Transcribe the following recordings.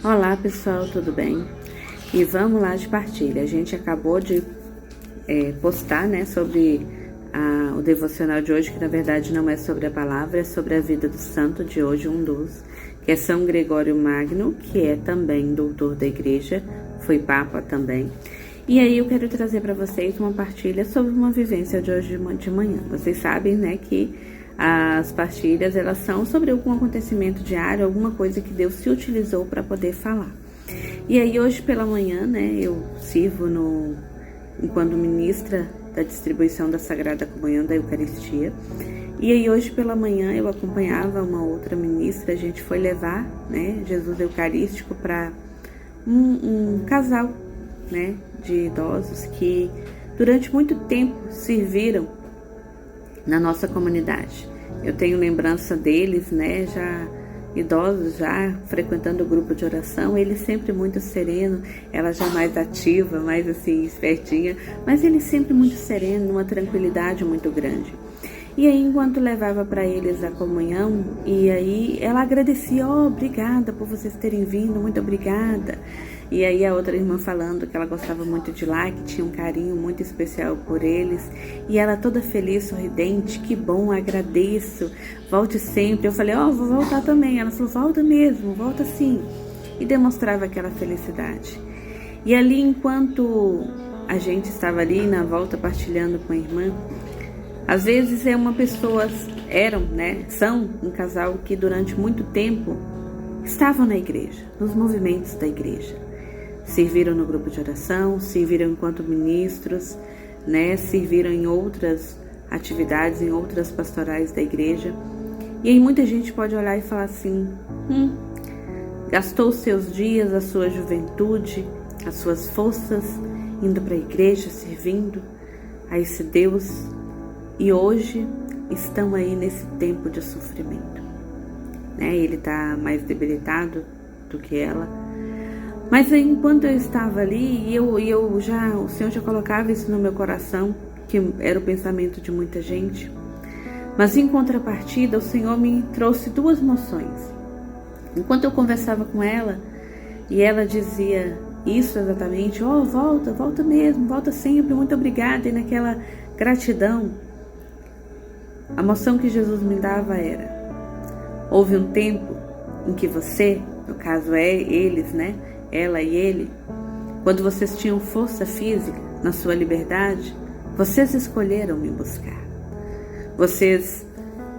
Olá pessoal, tudo bem? E vamos lá de partilha. A gente acabou de postar, né, sobre o devocional de hoje, que na verdade não é sobre a palavra, é sobre a vida do santo de hoje, um dos, que é São Gregório Magno, que é também doutor da igreja, foi papa também. E aí eu quero trazer para vocês uma partilha sobre uma vivência de hoje de manhã. Vocês sabem, né, que as partilhas, elas são sobre algum acontecimento diário, alguma coisa que Deus se utilizou para poder falar. E aí hoje pela manhã, né, eu sirvo enquanto ministra da distribuição da Sagrada Comunhão da Eucaristia. E aí hoje pela manhã eu acompanhava uma outra ministra, a gente foi levar, né, Jesus Eucarístico para um casal, né, de idosos que durante muito tempo serviram na nossa comunidade. Eu tenho lembrança deles, né, já idosos, já frequentando o grupo de oração, ele sempre muito sereno, ela já mais ativa, mais assim, espertinha, mas ele sempre muito sereno, numa tranquilidade muito grande. E aí, enquanto levava para eles a comunhão, e aí ela agradecia, obrigada por vocês terem vindo, muito obrigada. E aí a outra irmã falando que ela gostava muito de lá, que tinha um carinho muito especial por eles. E ela toda feliz, sorridente, que bom, agradeço, volte sempre. Eu falei, vou voltar também. Ela falou, volta mesmo, volta sim. E demonstrava aquela felicidade. E ali, enquanto a gente estava ali na volta partilhando com a irmã, às vezes são um casal que durante muito tempo estavam na igreja, nos movimentos da igreja. Serviram no grupo de oração, serviram enquanto ministros, né? Serviram em outras atividades, em outras pastorais da igreja. E aí muita gente pode olhar e falar assim, gastou os seus dias, a sua juventude, as suas forças, indo para a igreja, servindo a esse Deus, e hoje estão aí nesse tempo de sofrimento, né? Ele está mais debilitado do que ela. Mas aí, enquanto eu estava ali, o Senhor já colocava isso no meu coração, que era o pensamento de muita gente. Mas em contrapartida, o Senhor me trouxe duas moções. Enquanto eu conversava com ela, e ela dizia isso exatamente, volta mesmo, volta sempre, muito obrigada. E naquela gratidão, a moção que Jesus me dava era: houve um tempo em que você, no caso eles, né, ela e ele, quando vocês tinham força física, na sua liberdade, vocês escolheram me buscar. Vocês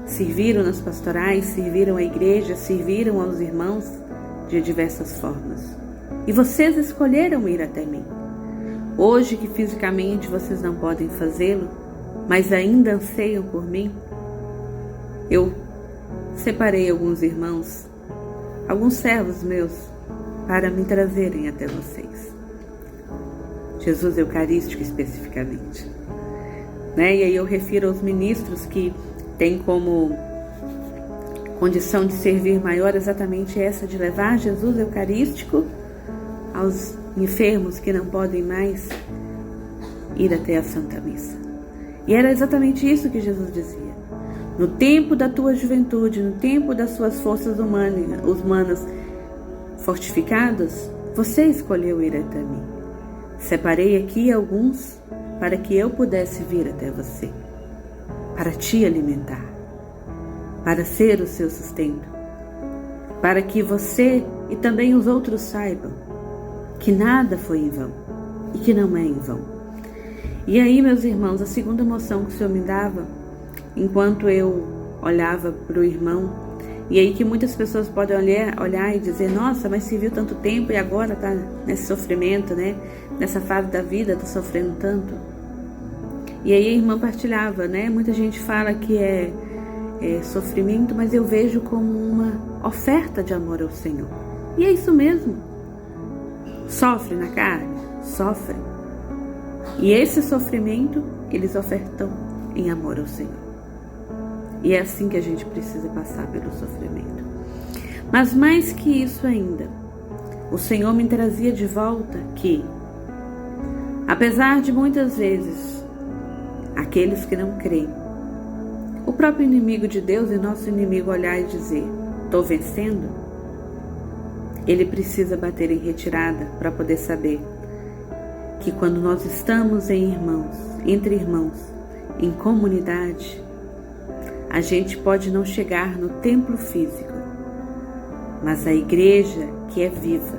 serviram nas pastorais, serviram à igreja, serviram aos irmãos de diversas formas. E vocês escolheram ir até mim. Hoje que fisicamente vocês não podem fazê-lo, mas ainda anseiam por mim, eu separei alguns irmãos, alguns servos meus, para me trazerem até vocês. Jesus Eucarístico especificamente, né? E aí eu refiro aos ministros que têm como condição de servir maior exatamente essa, de levar Jesus Eucarístico aos enfermos que não podem mais ir até a Santa Missa. E era exatamente isso que Jesus dizia. No tempo da tua juventude, no tempo das suas forças humanas fortificadas, você escolheu ir até mim. Separei aqui alguns para que eu pudesse vir até você, para te alimentar, para ser o seu sustento, para que você e também os outros saibam que nada foi em vão e que não é em vão. E aí, meus irmãos, a segunda moção que o Senhor me dava, enquanto eu olhava para o irmão, e aí que muitas pessoas podem olhar e dizer, nossa, mas se viu tanto tempo e agora está nesse sofrimento, né? Nessa fase da vida, está sofrendo tanto. E aí a irmã partilhava, né? Muita gente fala que é sofrimento, mas eu vejo como uma oferta de amor ao Senhor. E é isso mesmo. Sofre na carne? Sofre. E esse sofrimento, eles ofertam em amor ao Senhor. E é assim que a gente precisa passar pelo sofrimento. Mas mais que isso ainda, o Senhor me trazia de volta que, apesar de muitas vezes aqueles que não creem, o próprio inimigo de Deus e nosso inimigo olhar e dizer, estou vencendo, ele precisa bater em retirada para poder saber que quando nós estamos entre irmãos, em comunidade, a gente pode não chegar no templo físico, mas a igreja que é viva,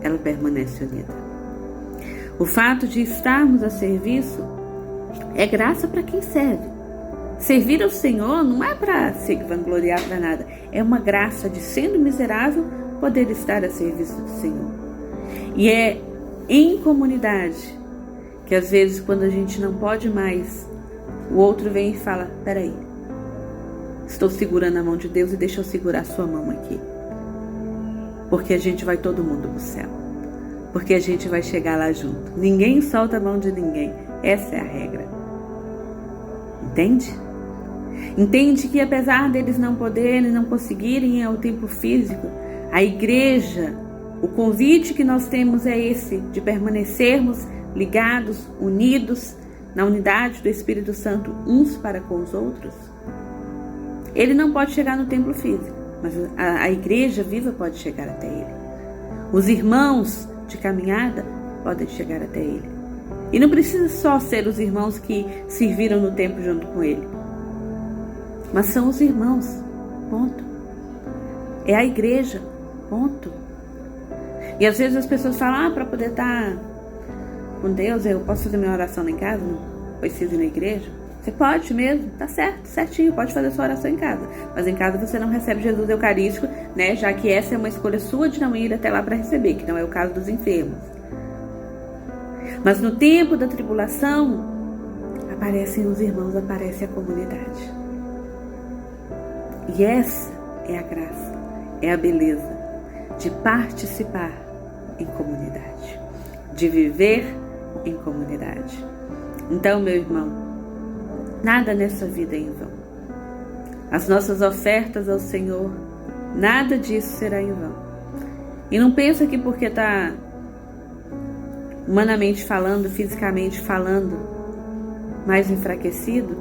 ela permanece unida. O fato de estarmos a serviço é graça para quem serve. Servir ao Senhor não é para se vangloriar para nada, é uma graça de, sendo miserável, poder estar a serviço do Senhor. E é em comunidade que às vezes, quando a gente não pode mais, o outro vem e fala: peraí, estou segurando a mão de Deus e deixa eu segurar a sua mão aqui. Porque a gente vai todo mundo pro céu. Porque a gente vai chegar lá junto. Ninguém solta a mão de ninguém. Essa é a regra. Entende? Entende que apesar deles não poderem, não conseguirem ir ao templo físico, a igreja, o convite que nós temos é esse, de permanecermos ligados, unidos, na unidade do Espírito Santo, uns para com os outros. Ele não pode chegar no templo físico, mas a igreja viva pode chegar até ele. Os irmãos de caminhada podem chegar até ele. E não precisa só ser os irmãos que serviram no templo junto com ele, mas são os irmãos, ponto. É a igreja, ponto. E às vezes as pessoas falam: para poder estar com Deus, eu posso fazer minha oração em casa, não preciso ir na igreja. Você pode mesmo, tá certo, certinho, pode fazer sua oração em casa. Mas em casa você não recebe Jesus Eucarístico, né? Já que essa é uma escolha sua de não ir até lá para receber, que não é o caso dos enfermos. Mas no tempo da tribulação, aparecem os irmãos, aparece a comunidade. E essa é a graça, é a beleza de participar em comunidade, de viver em comunidade. Então, meu irmão, nada nessa vida é em vão. As nossas ofertas ao Senhor, nada disso será em vão. E não pensa que porque está humanamente falando, fisicamente falando, mais enfraquecido,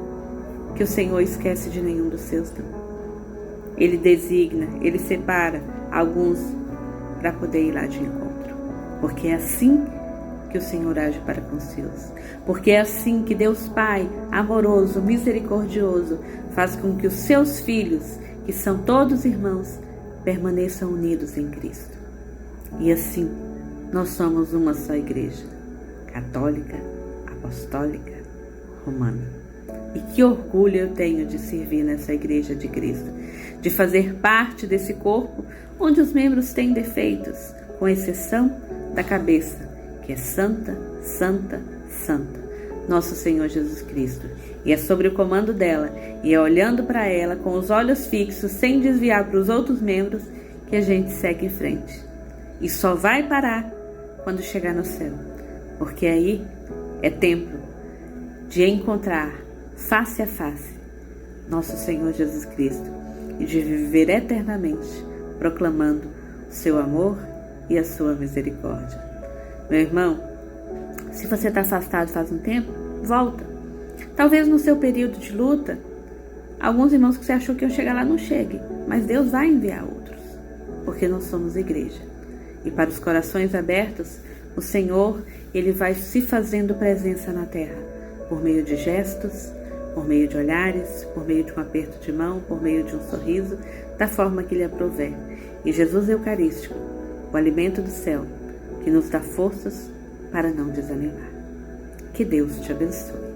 que o Senhor esquece de nenhum dos seus, não. Ele designa, ele separa alguns para poder ir lá de encontro. Porque é assim que o Senhor age para com os seus. Porque é assim que Deus Pai, amoroso, misericordioso, faz com que os seus filhos, que são todos irmãos, permaneçam unidos em Cristo. E assim, nós somos uma só igreja, católica, apostólica, romana. E que orgulho eu tenho de servir nessa igreja de Cristo, de fazer parte desse corpo onde os membros têm defeitos, com exceção da cabeça, que é santa, santa, santa, nosso Senhor Jesus Cristo. E é sobre o comando dela, e é olhando para ela com os olhos fixos, sem desviar para os outros membros, que a gente segue em frente. E só vai parar quando chegar no céu, porque aí é tempo de encontrar face a face nosso Senhor Jesus Cristo e de viver eternamente proclamando o seu amor e a sua misericórdia. Meu irmão, se você está afastado faz um tempo, volta. Talvez no seu período de luta, alguns irmãos que você achou que iam chegar lá não cheguem, mas Deus vai enviar outros, porque nós somos igreja. E para os corações abertos, o Senhor, Ele vai se fazendo presença na terra, por meio de gestos, por meio de olhares, por meio de um aperto de mão, por meio de um sorriso, da forma que Ele aprouver. E Jesus Eucarístico, o alimento do céu, que nos dá forças para não desanimar. Que Deus te abençoe.